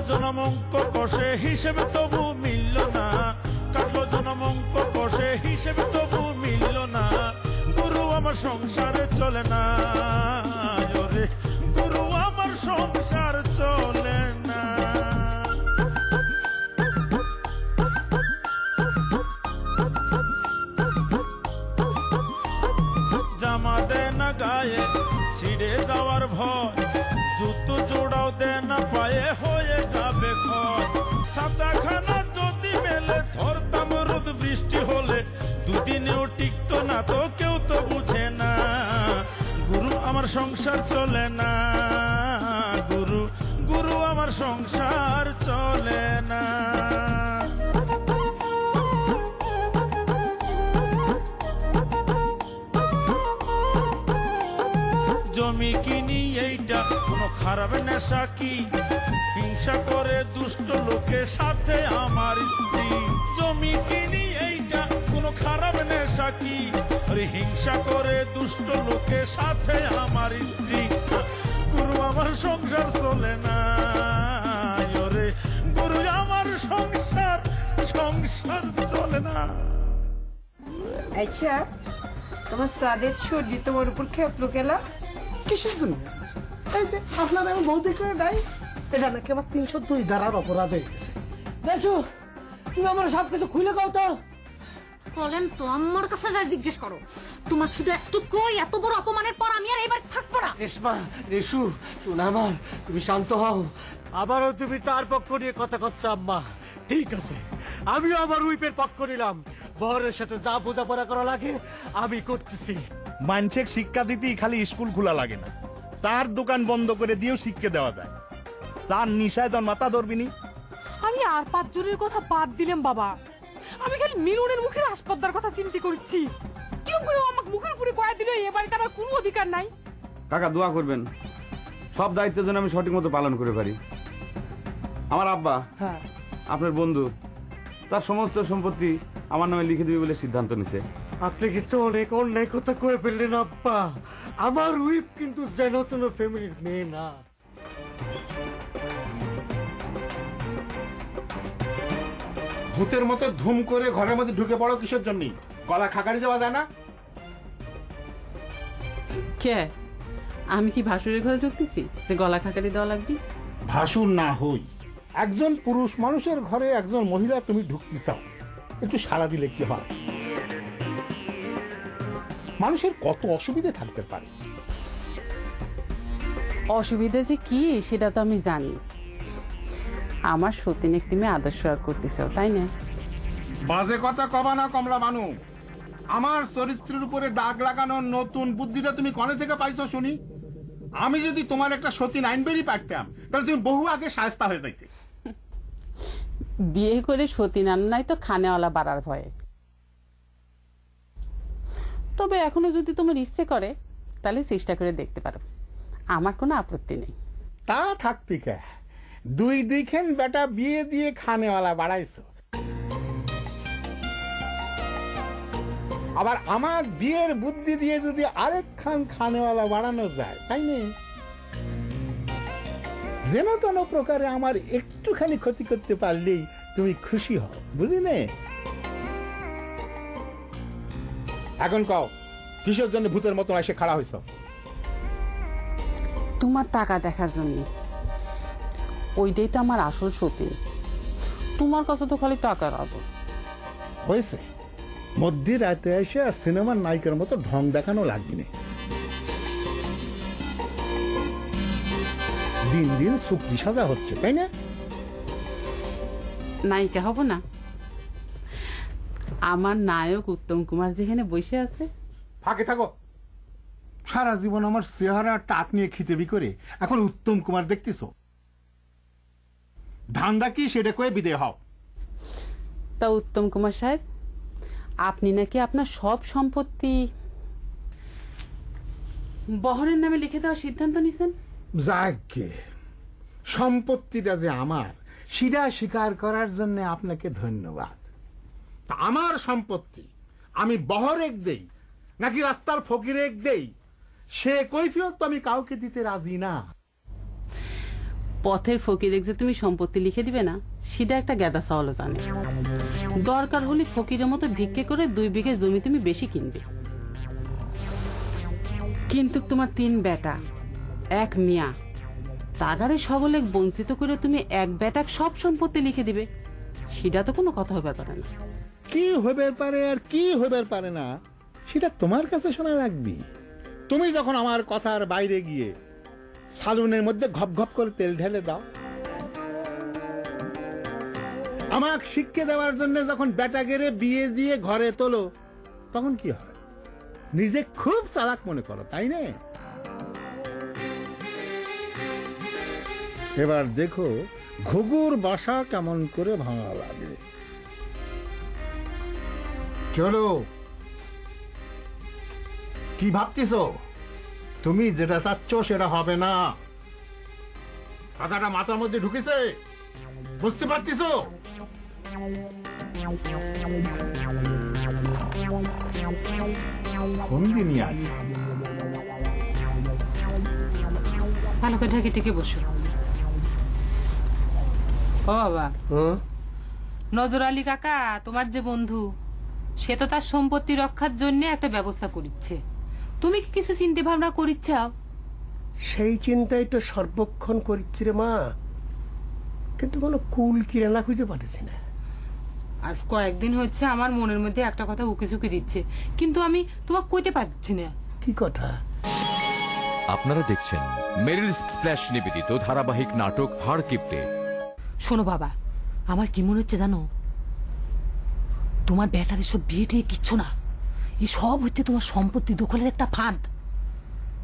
জনম অঙ্ক কষে হিসেবে তবু মিলল না, কাটলো জনম অঙ্ক কষে হিসেবে তবু মিলল না। গুরু আমার সংসারে চলে না, ওরে গুরু আমার সংসার চলে না। জামা দে না গায়ে ছিঁড়ে যাওয়ার ভয়, জুতো জোড়াও দে না পায়ে হয়ে যাবে ক্ষয়। ছাতাখানা যদি মেলে ধরতাম রোদ বৃষ্টি হলে, দুদিনেও টিকতো না তো কেউ তো বুঝে না। গুরু আমার সংসার চলে না, গুরু গুরু আমার সংসার চলে না। জমি কিনি এইটা কোনো খারাপ নেশা কি, হিংসা করে দুষ্ট লোকের সাথে আমার স্ত্রী। জমি কিনি এইটা কোনো খারাপ নেশা কি, হিংসা করে দুষ্ট লোকের সাথে আমার স্ত্রী। গুরু আমার সংসার চলে না, ওরে গুরু আমার সংসার সংসার চলে না। আচ্ছা, তোমার সাদের ছড়ি তোমার উপর খেপলো কেলা কিসের জন্য? এই যে আপনার এমন বৌদি করে নাই, এটা নাকি আমার 302 ধারার অপরাধ হয়ে গেছে। বেশু, তুমি আমার সবকিছু খুলে কাও তো। বলেন তো, আমার কাছে যা জিজ্ঞেস করো। তোমার শুধু একটু কই, এত বড় অপমানের পর আমি আর এবার থাকবো না। রেশমা, রেশু, শোনা আমার, তুমি শান্ত হও। আবারও তুমি তার পক্ষ নিয়ে কথা করছো আম্মা। ঠিক আছে, আমিও আমার উইপের পক্ষ নিলাম। বহরের সাথে যা বোঝাপড়া করা লাগে আমি করতেছি। মানসিক শিক্ষা দিতেই খালি স্কুল খোলা লাগে না, চার দোকান বন্ধ করে দিয়েও শিক্ষা দেওয়া যায়। চার নিশায় তোর মাথা ধরবিনি। আমি আর 5 জনের কথা বাদ দিলাম বাবা, আমি খালি মিলনের মুখের আসপদ্দার কথা চিন্তা করছি। কেউ কেউ আমাকে মুখের উপরে কয়া দিল এ বাড়িতে আমার কোনো অধিকার নাই। কাকা দোয়া করবেন সব দায়িত্ব যেন আমি সঠিক মতো পালন করে পারি। আমার আব্বা, হ্যাঁ, আপনার বন্ধু, তার সমস্ত সম্পত্তি আমার নামে লিখে দিবে বলে সিদ্ধান্ত নিছে। আপনি কিন্তু অনেক অন্যায় কথা কয়ে ফেললেন আব্বা। আমার উইপ কিন্তু যেন তেন ফ্যামিলির মেয়ে না। ভূতের মতো ধুম করে ঘরের মধ্যে ঢুকে পড়ো কিসের জন্য? গলা খাকারি দেওয়া যায় না? কে আমি কি ভাসুরের ঘরে ঢুকতেছি যে গলা খাকারি দেওয়া লাগবে? ভাসুর না হই, একজন পুরুষ মানুষের ঘরে একজন মহিলা তুমি ঢুকতে চাও, একটু সাড়া দিলে কি হয়? মানুষের কত অসুবিধা থাকতে পারে। অসুবিধা যে কি সেটা তো আমি জানি। আমার সতীন একটি মেয়ে আদর্শ আর করতেছে, তাই না? বাজে কথা কবা না কমলা মানু। আমার চরিত্রের উপরে দাগ লাগানোর নতুন বুদ্ধিটা তুমি কনে থেকে পাইছো শুনি? আমি যদি তোমার একটা সতীন আইন বেরি পারতাম তাহলে তুমি বহু আগে শায়েস্তা হয়ে যাইতে। বিয়ে করে সতীন আন নাই তো খানেওয়ালা বাড়ার ভয়ে। তবে এখনো যদি তোমার ইচ্ছে করে তাহলে চেষ্টা করে দেখতে পারো, আমার কোনো আপত্তি নেই। তা থাকবি কে, দুই দুইখান বেটা বিয়ে দিয়ে খানেওয়ালা বাড়াইছো, আবার আমার বিয়ের বুদ্ধি দিয়ে যদি আরেক খান খানেওয়ালা বাড়ানো যায়, তাই না? যেন তেন প্রকারে আমার একটুখানি ক্ষতি করতে পারলেই তুমি খুশি হও, বুঝি নে? এখন কও, কিসের জন্য ভূতের মতো এসে খাড়া হয়েছ? তোমার টাকা দেখার জন্য। ওইটাই তো আমার আসল সতীন। তোমার কাছে তো খালি টাকার আদর হয়েছে। মধ্যে রাতে এসে আর সিনেমার নায়িকার মতো ঢং দেখানো লাগবে না। দিন দিন চুক্তি সাজা হচ্ছে, তাই না? নায়িকা হব না? আমার নায়ক উত্তম কুমার যেখানে বসে আছে। ফাঁকে থাকো। সারা জীবন আমার চেহারা টাক নিয়ে খিতেবি করে এখন উত্তম কুমার দেখতেছ? ধান্দা কি সেটা কয়ে বিদেয় হও। তা উত্তম কুমার সাহেব, আপনি নাকি আপনার সব সম্পত্তি বহরের নামে লিখে দেওয়ার সিদ্ধান্ত নিছেন? যাকে সম্পত্তিটা যে আমার সেটা স্বীকার করার জন্য আপনাকে ধন্যবাদ। তা আমার সম্পত্তি আমি বহরেক দেই নাকি রাস্তার ফকিরেক দেই, সে কৈফিয়ত তো আমি কাউকে দিতে রাজি না। পথের ফকিরে যে তুমি সম্পত্তি লিখে দিবে না, সেটা একটা গেদা চাওয়ালো জানে। দরকার হলে ফকিরের মতো ভিক্ষে করে 2 বিঘে জমি তুমি বেশি কিনবে। কিন্তু তোমার 3 বেটা, 1 মিয়া, তাগারে সবলে বঞ্চিত করে তুমি 1 বেটাক সব সম্পত্তি লিখে দিবে, সেটা তো কোনো কথা হবার পারে না। কি হইবে পারে আর কি হইবে পারে না সেটা তোমার কাছে শোনা রাখবি। তুমি যখন আমার কথার বাইরে গিয়ে সালুনের মধ্যে ঘপ ঘপ করে তেল ঢেলে দাও, আমাকে শিক্ষা দেওয়ার জন্য যখন বেটা গেরে বিয়ে দিয়ে ঘরে তোলো, তখন কি হয়? নিজে খুব চালাক মনে করো, তাই না? এবার দেখো ঘুঘুর বাসা কেমন করে ভাঙা লাগে। চলো, কি ভাবতেছ? তুমি যেটা চাচ্ছ সেটা হবে না। কথাটা মাথার মধ্যে ঢুকেছে? বুঝতে পারতেছ? ফন্দি নিয়ে আস। ভালো করে ঢেকে ঢেকে বসো। ও বাবা, নজর আলী কাকা তোমার যে বন্ধু, সে তো তার সম্পত্তি রক্ষার জন্য একটা ব্যবস্থা করিচ্ছে। তুমি কি কিছু চিন্তা ভাবনা করিচ্ছাও? সেই চিন্তাই তো সর্বক্ষণ করিচ্ছি রে মা, কিন্তু কোনো কুল কিরানা খুঁজে পাচ্ছি না। আজ কয়েকদিন হচ্ছে আমার মনের মধ্যে একটা কথা উকি ঝুঁকি দিচ্ছে, কিন্তু আমি তোমাকে কইতে পারছি না। কি কথা? আপনারা দেখছেন মেরিল স্প্ল্যাশ নিবেদিত ধারাবাহিক নাটক হাড় কিপটে। শোনো বাবা, আমার কি মনে হচ্ছে জানো, তোমার ব্যাটারি সব বিয়ে টিয়ে কিচ্ছু না, এই সব হচ্ছে তোমার সম্পত্তি দখলের একটা ফাঁদ।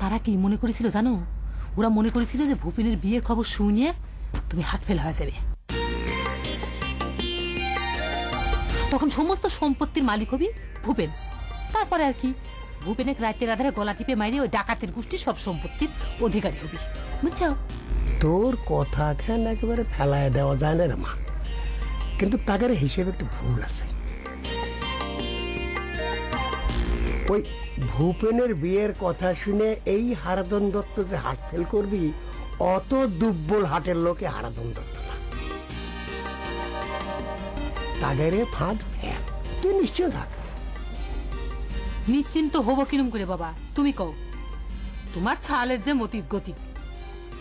তারা কি মনে করেছিল জানো? ওরা মনে করেছিল যে ভূপেনের বিয়ের খবর শুনিয়ে তুমি হাট ফেল হয়ে যাবে, তখন সমস্ত সম্পত্তির মালিক হবি ভূপেন। তারপরে আর কি, ভূপেনের রাতের আধারে গলা টিপে মারিয়ে ওই ডাকাতের গোষ্ঠী সব সম্পত্তির অধিকারী হবি, বুঝছো? তোর কথা খেন একেবারে ফেলায় দেওয়া যায় না রে মা, কিন্তু তাদের হিসেবে একটু ভুল আছে। ওই ভূপেনের বিয়ের কথা শুনে এই হারাধন দত্ত যে হাট ফেল করবি, অত দুর্বল হাটের লোকে হারাধন দত্ত না। তাদের ফাঁদ ফেল, তুই নিশ্চয় থাক। নিশ্চিন্ত হবো কিরম করে বাবা, তুমি কও? তোমার ছালের যে মতির গতি,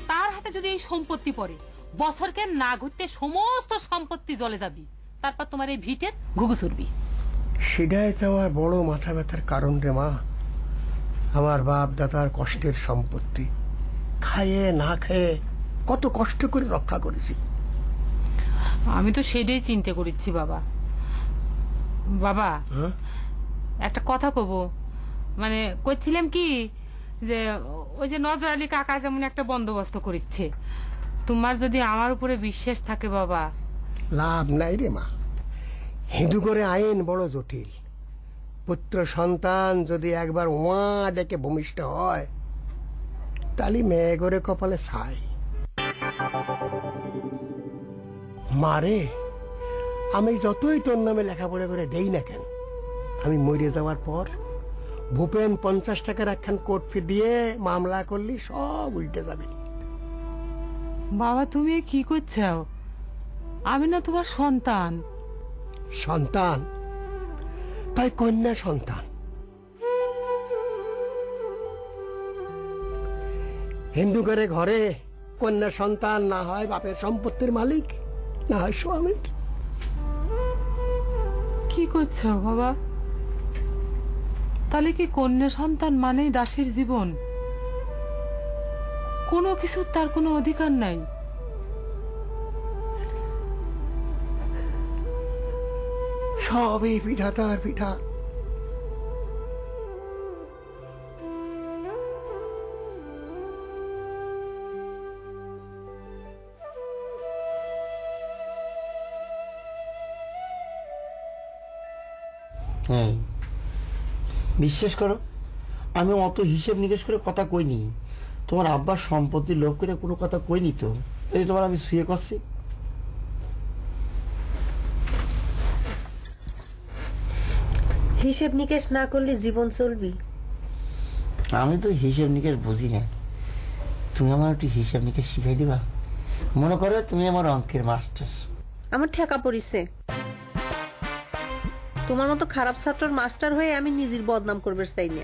তার হাতে যদি এই সম্পত্তি পড়ে, বছরকে না ঘুরতে সমস্ত সম্পত্তি জ্বলে যাবি, তারপর তোমার এই ভিটের ঘুঘু ছুটবি। সেটাই তো আমার বড় মাথা ব্যথার কারণ রে মা। আমার বাপ দাদার কষ্টের সম্পত্তি খাইয়ে না খেয়ে কত কষ্ট করে রক্ষা করেছি। আমি তো সেটাই চিন্তা করেছি বাবা। বাবা, একটা কথা কব, মানে কইছিলাম কি, যে ওই যে নজর আলী কাকা যেমন একটা বন্দোবস্ত করিচ্ছে, তোমার যদি আমার উপরে বিশ্বাস থাকে বাবা। লাভ নাই রে মা, হিন্দু করে আইন বড় জটিল। পুত্র সন্তান যদি একবার ওয়া ডেকে ভূমিষ্ঠ হয়, তালি মেয়ে করে কপালে ছাই। মারে, আমি যতই তোর নামে লেখাপড়া করে দেই না কেন, আমি মরে যাওয়ার পর ভূপেন 50 টাকার একখান কোট ফি দিয়ে মামলা করলি সব উল্টে যাবে। বাবা তুমি কি করছো? আমি না তোমার সন্তান। সন্তান? তাই কন্যা সন্তান। হিন্দু করে ঘরে কন্যা সন্তান না হয় বাপের সম্পত্তির মালিক, না হয় স্বামীর। কি করছো বাবা? তাহলে কি কন্যা সন্তান মানেই দাসের জীবন? কোনো কিছু তার কোনো অধিকার নাই? সবই বিধাতার পিঠা। হ্যাঁ, বিশ্বাস করো, আমি অত হিসেব নিকেশ করে কথা কইনি। তোমার আব্বার সম্পত্তি লোভ করে কোনো কথা কইনি তো, এই তোমার আমি শুয়ে করছি। হিসেব নিকেশ না করলে জীবন চলবি? আমি তো হিসেব নিকেশ বুঝি না, তুমি আমার একটু হিসেব নিকেশ শিখাই দিবা? মনে করো তুমি আমার অঙ্কের মাস্টার। আমার ঠেকা পড়িছে। তোমার মতো খারাপ ছাত্রর মাস্টার হয়ে আমি নিজের বদনাম করবে চাই না।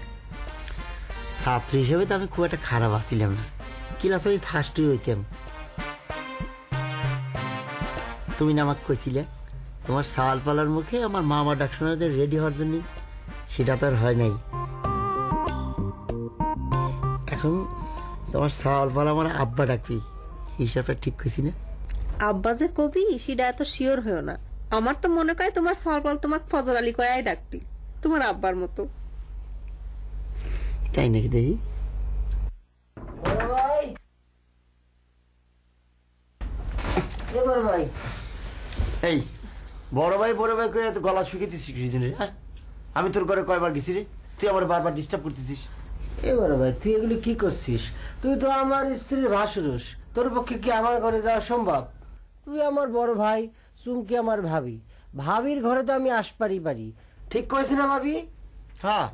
ছাত্র হিসেবে তো আমি খুব একটা খারাপ আছিলাম না, ক্লাসে আমি ফার্স্টই হইতাম। তুমি না আমাকে কইছিলে তোমার সাল পালার মুখে আমার মামা ডাক শোনা যে রেডি হওয়ার জন্য, সেটা তো আর হয় নাই। এখন তোমার সাল পালা আমার আব্বা ডাকবি, হিসাবটা ঠিক কইছি না? আব্বা যে কবি সেটা এত শিওর হয়েও না। আমার তো মনে হয় তোমার সরপাল তোমাকে ফজর আলী কয়াই ডাকবি, তোমার আব্বার মতো। তাই নাকি? দেখি এই বড় ভাই করে গলা শুকিয়ে দিচ্ছিস কি জন্য? হ্যাঁ, আমি তোর ঘরে কয়বার গেছি রে? তুই আমার বারবার ডিস্টার্ব করতেছিস। এবার ভাই তুই এগুলো কি করছিস? তুই তো আমার স্ত্রীর ভাসুরস, তোর পক্ষে কি আমার ঘরে যাওয়া সম্ভব? তুই আমার বড় ভাই, চুমকি আমার ভাবি, ভাবির ঘরে তো আমি আসপারই পারি। ঠিক কইছি না ভাবি? হ্যাঁ,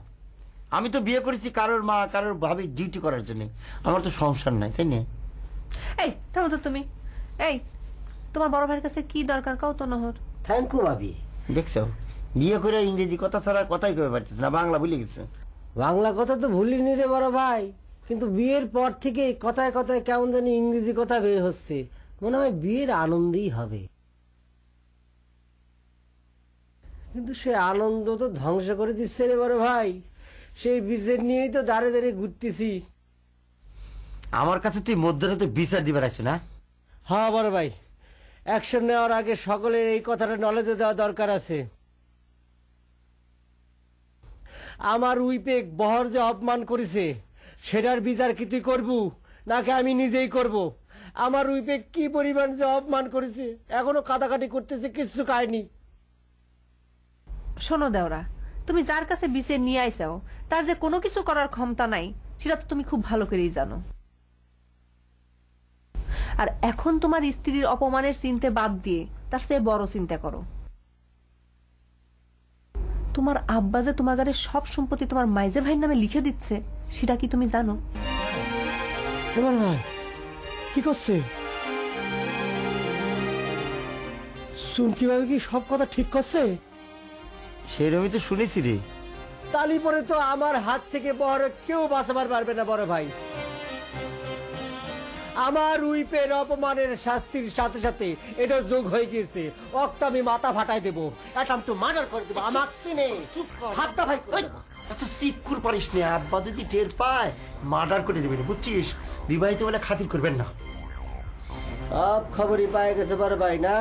আমি তো বিয়ে করেছি কারোর মা কারোর ভাবির ডিউটি করার জন্য। আমার তো সংসার নাই, তাই না? এই থামো তো তুমি। এই তোমার বড় ভাইয়ের কাছে কি দরকার কাও তো নহর। থ্যাংক ইউ ভাবি। দেখছো বিয়ে করে ইংরেজি কথা ছাড়া কথাই কবে পারতেছে না, বাংলা ভুলে গেছে। বাংলা কথা তো ভুলিনি রে বড় ভাই, কিন্তু বিয়ের পর থেকে কথায় কথায় কেমন জানি ইংরেজি কথা বের হচ্ছে। মনে হয় বিয়ের আনন্দই হবে, কিন্তু সে আনন্দ তো ধ্বংস করে দিচ্ছে রে বড় ভাই। সেই বিচার নিয়েই তো দাঁড়ে দাঁড়িয়ে ঘুরতেছি। আমার কাছে তুই মধ্যরাতে বিচার দিবার আছো না? হ্যাঁ বড় ভাই, অ্যাকশন নেওয়ার আগে সকলের এই কথাটা নলেজে দেওয়া দরকার আছে। আমার উইপে বহর যে অপমান করেছে সেটার বিচার কি তুই করবু নাকি আমি নিজেই করব? আমার উইপে কি পরিমাণ যে অপমান করেছে, এখনো কাটাকাটি করতেছে, কিচ্ছু খায়নি। শোনো দেওরা, তুমি যার কাছে বিচার নিয়ে আইসাও তার যে কোনো কিছু করার ক্ষমতা নাই সেটা তো তুমি খুব ভালো করেই জানো। আর এখন তোমার স্ত্রীর অপমানের চিন্তা বাদ দিয়ে তার চেয়ে বড় চিন্তা করো। তোমার আব্বা যে তোমার ঘরে সব সম্পত্তি তোমার মাইজে ভাইয়ের নামে লিখে দিচ্ছে সেটা কি তুমি জানো? কি করছে? শুন কিভাবে কি সব কথা ঠিক করছে? সেরকমই তো শুনেছি রে। তালি পরে তো আমার হাত থেকে বড় কেউ বাঁচাবার পারবে না বড় ভাই। আমার উইপের অপমানের শাস্তির সাথে সাথে এটা যোগ হয়ে গিয়েছে। অক্ত আমি মাথা ফাটাই দেবো, অ্যাটেম্পট টু মার্ডার করে দেবো। আমাকে নে হাতটা ভাই এত চিকুর পারিস না, আব্বা যদি টের পায় মার্ডার করে দেবেন, বুঝছিস? বিবাহিত বলে খাতির করবেন না। সব খবরই পায়ে গেছে বড় ভাই না?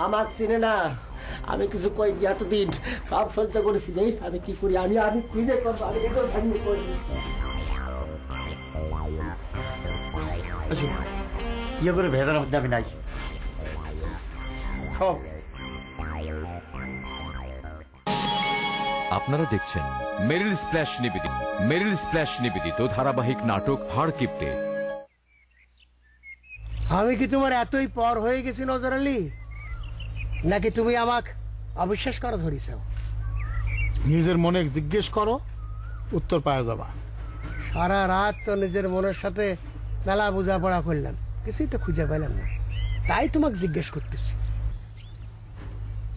আমাকে চিনে না, আমি কিছু কই এতদিন সব সহ্য করেছি। জানিস আমি কি করি? আমি খুঁজে করবো, আমি করি। ইয়ে করে ভেজানোর মধ্যে আমি নাই। সব আপনারা দেখছেন মেরিল স্প্ল্যাশ নিবেদিত ধারাবাহিক নাটক হাড় কিপ্টে। আমি কি তোমার এতই পর হয়ে গেছি নজর আলী, নাকি তুমি আমাকে অবিশ্বাস করা ধরিস? নিজের মনে জিজ্ঞেস করো, উত্তর পাওয়া যাবা। সারা রাত তো নিজের মনের সাথে মেলা বোঝাপড়া করলাম, কিছুই তো খুঁজে পেলাম না, তাই তোমাকে জিজ্ঞেস করতেছি।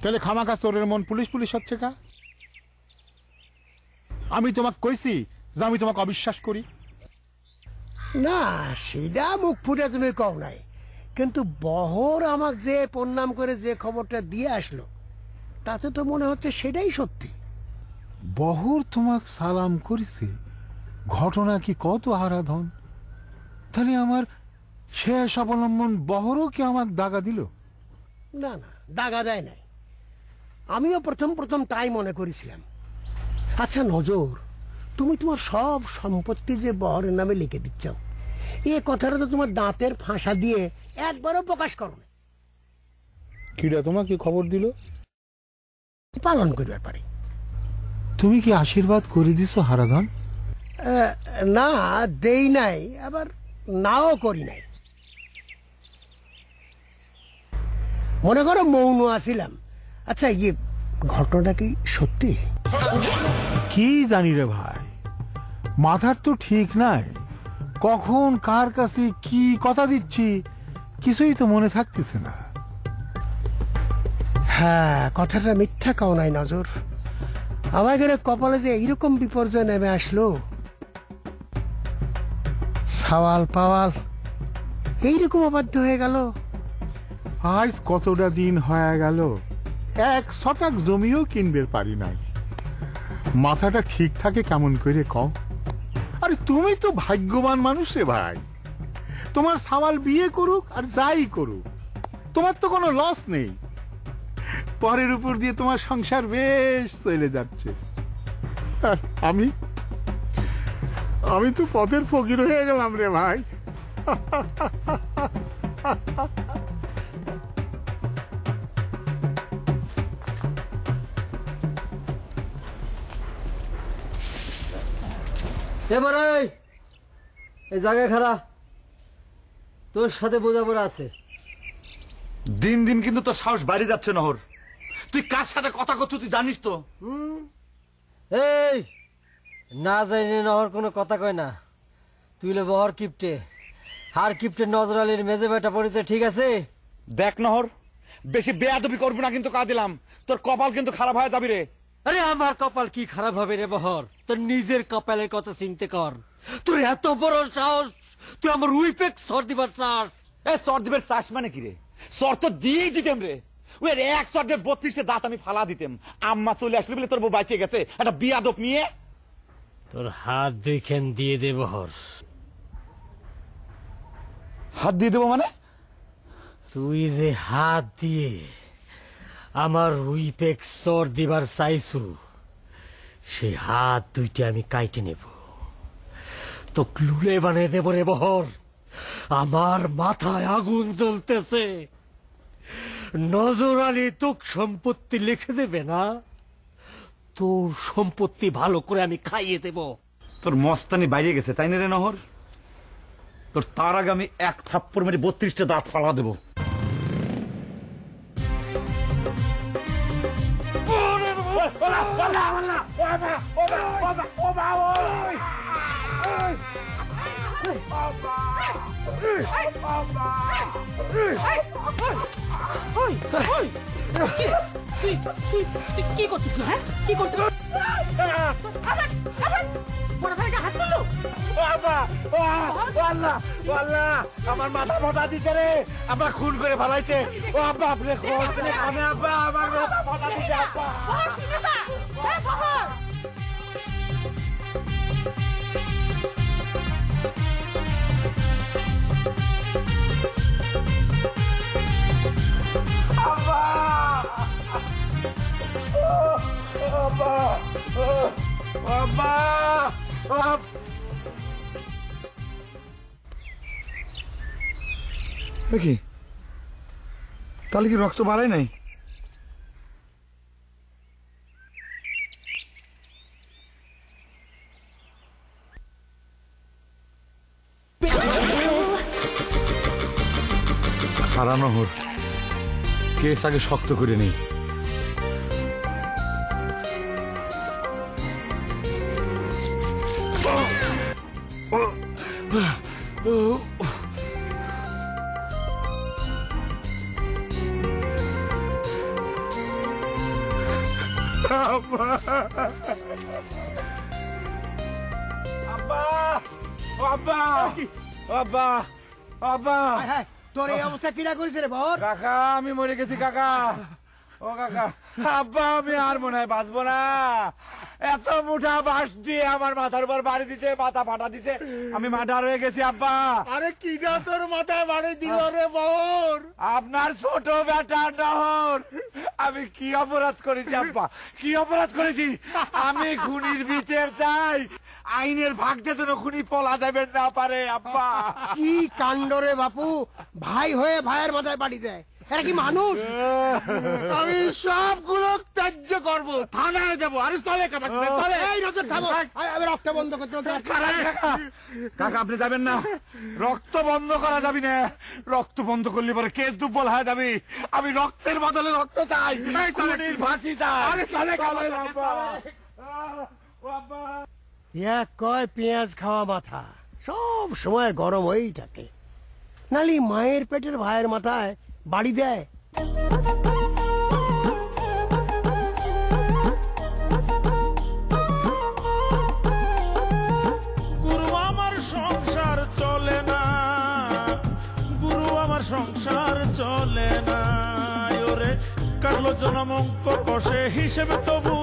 তাহলে খামাখা তোরের মন পুলিশ পুলিশ হচ্ছে কা? আমি তোমাকে কইছি যে আমি তোমাকে অবিশ্বাস করি না, সেটা মুখ ফুটে তুমি কও নাই, কিন্তু বহর আমাকে যে প্রণাম করে যে খবরটা দিয়ে আসলো তাতে তো মনে হচ্ছে সেটাই সত্যি। বহুর তোমাকে সালাম করেছে, ঘটনা কি কত আরাধন? তাহলে আমার শেষ অবলম্বন বহরও কি আমার দাগা দিল? না না, দাগা দেয় নাই। আমিও প্রথম তাই মনে করেছিলাম। আচ্ছা নজর, তুমি তোমার সব সম্পত্তি যে বহরের নামে লিখে দিচ্ছ, এ কথাটা তো তোমার দাঁতের ফাঁসা দিয়ে একবারও প্রকাশ করো না। কিরা তোমাকে খবর দিল? পালন করবার পারে। তুমি কি আশীর্বাদ করে দিছো হারাধন? না, দেই নাই, আবার নাও করি নাই। মনে করো মৌন আছিলাম। আচ্ছা ইয়ে ঘটনাটা কি সত্যি? কি জানি রে ভাই, মাথার তো ঠিক নাই। কখন কার কাছে কি কথা দিচ্ছি কিছুই তো মনে থাকতেছে না। হ্যাঁ, কথাটা মিথ্যা কাও নাই নজর। আমার ঘরে কপালে যে এইরকম বিপর্যয় নেমে আসলো, সওয়াল পাওয়াল এইরকম অবাধ্য হয়ে গেল। আজ কতটা দিন হয়ে গেল, 1 শতাক জমিও কিনবে পারি নাই। মাথাটা ঠিক থাকে কেমন করে কও? আরে তুমি তো ভাগ্যবান মানুষ রে ভাই। তোমার সাওয়াল বিয়ে করুক আর যাই করুক, তোমার তো কোনো লস নেই। পরের উপর দিয়ে তোমার সংসার বেশ চলে যাচ্ছে। আর আমি তো পথের ফকির হয়ে গেলাম রে ভাই। এবারে এই জায়গায় খাড়া, তোর সাথে বোঝাপড়া আছে। দিন দিন কিন্তু তোর সাহস বাড়ি যাচ্ছে নহর। তুই কার সাথে কথা করছিস তুই জানিস তো? এই না জানি নহর কোনো কথা কয় না। তুই লে বহর কিপটে, হার কিপটে নজর আলীর মেজে বেটা পড়েছে, ঠিক আছে? দেখ নহর, বেশি বেয়াদবি করবি না কিন্তু, কা দিলাম। তোর কপাল কিন্তু খারাপ হয়ে যাবি রে। আরে আমার কপাল কি খারাপ হবে রে বহর? তোর নিজের কপালের কথা চিন্তা কর। তোর এত বড় সাহস, তুই আমার উইপেক সর দিবার চাস? এ সর দিবার চাস মানে কি রে? সর তো দিয়েই দিতাম রে। ওই এক সর দিয়ে 32টে দাঁত আমি ফালা দিতাম। আম্মা চলে আসলে বলে তোর বউ বাঁচিয়ে গেছে, একটা বিয়াদব নিয়ে। তোর হাত দুইখান দিয়ে দে বহর। হাত দিয়ে দেবো মানে? তুই যে হাত দিয়ে আমার উইপেক সর দিবার চাইছু, সে হাত দুইটা আমি কাইটে নেব, তো লুলে বানিয়ে দেব রে বহর। আমার মাথায় আগুন জ্বলতেছে। নজর আলী তোক সম্পত্তি লিখে দেবে না, তোর সম্পত্তি ভালো করে আমি খাইয়ে দেব। তোর মস্তানি বাইরে গেছে তাই না রে নহর? তোর তার আগে আমি 1 থাপ্পড় মেরে 32টে দাঁত ফালা দেবো। কি করতেছ? হ্যাঁ, কি করতেছ? আমার মাথা মোটা দিছে রে, আব্বা খুন করে ফেলাইছে। ও আব্বা, আপনি আব্বা আমার মাথা মোটা দিছে আব্বা। দেখি তাহলে কি রক্ত বাড়ায় নাই? হারানো হোর কেস আগে শক্ত করে নেই। তোর এই অবস্থা কিরা করেছে রে বহর? কাকা আমি মরে গেছি কাকা। ও কাকা, আব্বা আমি আর মনে হয় বাঁচবো না। এত মুঠা বাঁশ দিয়ে আমার মাথার উপর বাড়ি দিছে, মাথা ফাটা দিছে, আমি মার্ডার হয়ে গেছি আব্বা। আরে কিনা তোর মাথায় বাড়ি দিল রে বহর? আপনার ছোট বেটা নহর। আমি কি অপরাধ করেছি আব্বা, কি অপরাধ করেছি? আমি খুনির বিচার চাই। আইনের ভাগ দিয়ে যেন খুনি পলা যাবেন না পারে আব্বা। কি কাণ্ড রে বাপু, ভাই হয়ে ভাইয়ের মাথায় বাড়ি দেয়, এরা কি মানুষ? আমি সবগুলো ত্যায্য করবো, থানায় যাবো। আরে চলে এই নজর থামো, আমি রক্ত বন্ধ করতে। কাকা আপনি যাবেন না, রক্ত বন্ধ করা যাবি না। রক্ত বন্ধ করলে পরে কেস দুর্বল হয়ে যাবি। আমি রক্তের বদলে রক্ত চাই, খুনির ফাঁসি চাই। কয় পেঁয়াজ খাওয়া মাথা সব সময় গরম হয়েই থাকে। নালি মায়ের পেটের ভাইয়ের মাথায় বাড়ি দেয়। গুরু আমার সংসার চলে না, গুরু আমার সংসার চলে না। ওরে কাটলো জনম অঙ্ক কষে হিসেবে তবু